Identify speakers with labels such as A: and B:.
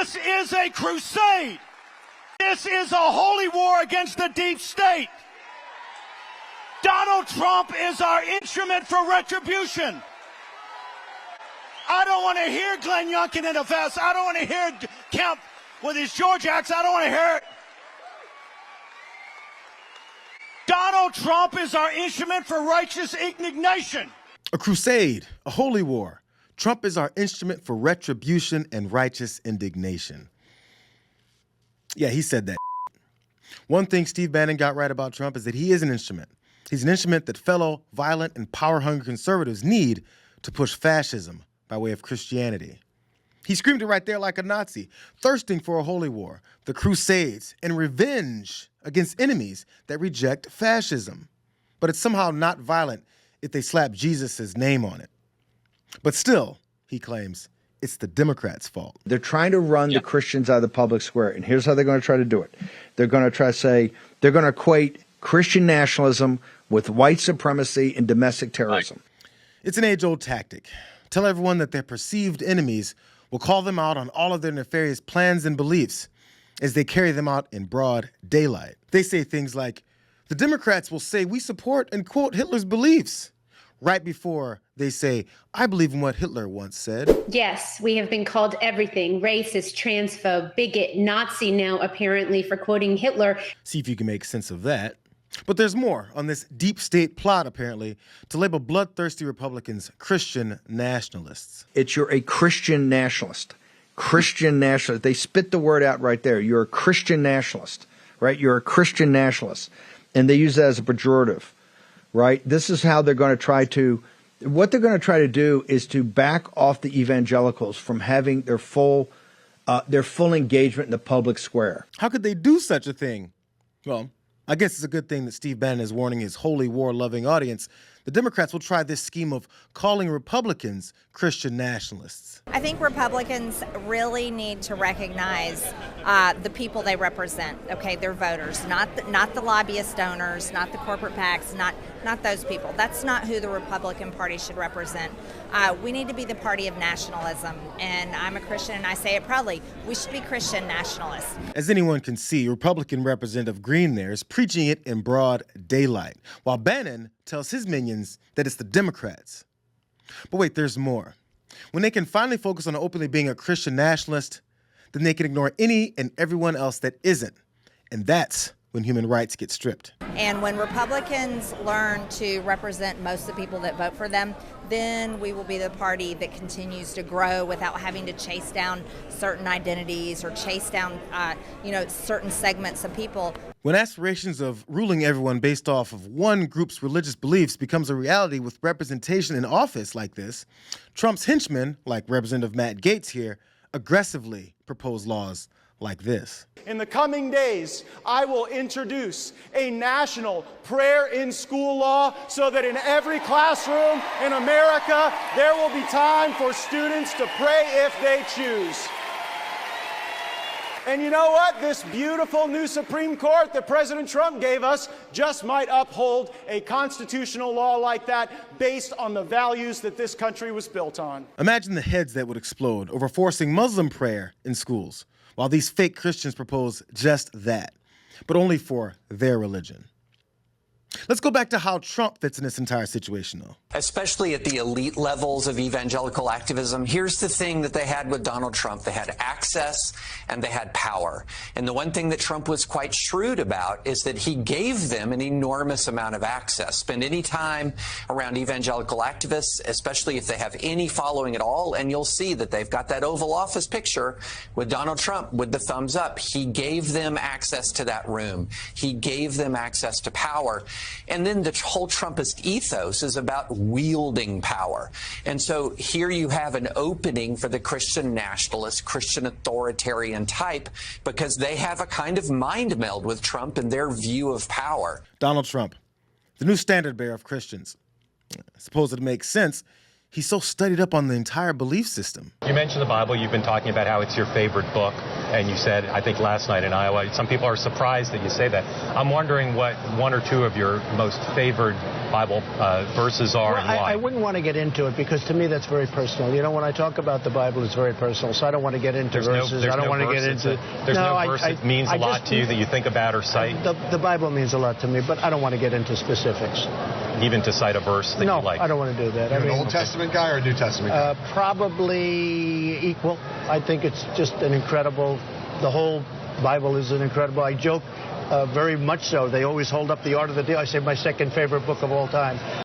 A: This is a crusade. This is a holy war against the deep state. Donald Trump is our instrument for retribution. I don't want to hear Glenn Youngkin in a vest. I don't want to hear Kemp with his George accent. I don't want to hear it. Donald Trump is our instrument for righteous indignation.
B: A crusade, a holy war. Trump is our instrument for retribution and righteous indignation. Yeah, he said that. One thing Steve Bannon got right about Trump is that he is an instrument. He's an instrument that fellow violent and power-hungry conservatives need to push fascism by way of Christianity. He screamed it right there like a Nazi, thirsting for a holy war, the Crusades, and revenge against enemies that reject fascism. But it's somehow not violent if they slap Jesus' name on it. But still, he claims, it's the Democrats' fault.
C: They're trying to run the Christians out of the public square, and here's how they're going to try to do it. They're going to try to say, they're going to equate Christian nationalism with white supremacy and domestic terrorism.
B: It's an age-old tactic. Tell everyone that their perceived enemies will call them out on all of their nefarious plans and beliefs as they carry them out in broad daylight. They say things like, the Democrats will say we support and quote Hitler's beliefs, right before they say, I believe in what Hitler once said.
D: Yes, we have been called everything, racist, transphobe, bigot, Nazi now apparently for quoting Hitler.
B: See if you can make sense of that. But there's more on this deep state plot, apparently, to label bloodthirsty Republicans Christian nationalists.
C: You're a Christian nationalist. Christian nationalist. They spit the word out right there. You're a Christian nationalist, right? You're a Christian nationalist. And they use that as a pejorative, right? This is how they're going to try to, what they're going to try to do is to back off the evangelicals from having their full engagement in the public square.
B: How could they do such a thing? Well, I guess it's a good thing that Steve Bannon is warning his holy war-loving audience. The Democrats will try this scheme of calling Republicans Christian nationalists.
E: I think Republicans really need to recognize the people they represent, okay, their voters, not the lobbyist donors, not the corporate PACs, not those people. That's not who the Republican Party should represent. We need to be the party of nationalism, and I'm a Christian and I say it proudly. We should be Christian nationalists.
B: As anyone can see, Republican Representative Green there is preaching it in broad daylight, while Bannon tells his minions that it's the Democrats. But wait, there's more. When they can finally focus on openly being a Christian nationalist, then they can ignore any and everyone else that isn't. And that's when human rights get stripped.
E: And when Republicans learn to represent most of the people that vote for them, then we will be the party that continues to grow without having to chase down certain identities or chase down, certain segments of people.
B: When aspirations of ruling everyone based off of one group's religious beliefs becomes a reality with representation in office like this, Trump's henchmen, like Representative Matt Gaetz here, aggressively propose laws like this.
F: In the coming days, I will introduce a national prayer in school law so that in every classroom in America, there will be time for students to pray if they choose. And you know what? This beautiful new Supreme Court that President Trump gave us just might uphold a constitutional law like that based on the values that this country was built on.
B: Imagine the heads that would explode over forcing Muslim prayer in schools, while these fake Christians propose just that, but only for their religion. Let's go back to how Trump fits in this entire situation, though.
G: Especially at the elite levels of evangelical activism, here's the thing that they had with Donald Trump. They had access and they had power. And the one thing that Trump was quite shrewd about is that he gave them an enormous amount of access. Spend any time around evangelical activists, especially if they have any following at all, and you'll see that they've got that Oval Office picture with Donald Trump with the thumbs up. He gave them access to that room. He gave them access to power. And then the whole Trumpist ethos is about wielding power. And so here you have an opening for the Christian nationalist, Christian authoritarian type, because they have a kind of mind meld with Trump and their view of power.
B: Donald Trump, the new standard bearer of Christians. I suppose it makes sense. He's so studied up on the entire belief system.
H: You mentioned the Bible. You've been talking about how it's your favorite book. And you said, I think last night in Iowa, some people are surprised that you say that. I'm wondering what one or two of your most favored Bible verses are,
I: well,
H: and why.
I: I wouldn't want to get into it because to me that's very personal. You know, when I talk about the Bible, it's very personal. So I don't want to get into verses. I don't want to get into...
H: There's no verse that means a lot to you that you think about or cite?
I: The Bible means a lot to me, but I don't want to get into specifics.
H: Even to cite a verse that you like?
I: No, I don't want to do that.
J: You're an Old Testament guy or a New Testament guy?
I: Probably equal. I think it's just an incredible... The whole Bible is an incredible... I joke very much so. They always hold up the Art of the Deal. I say my second favorite book of all time.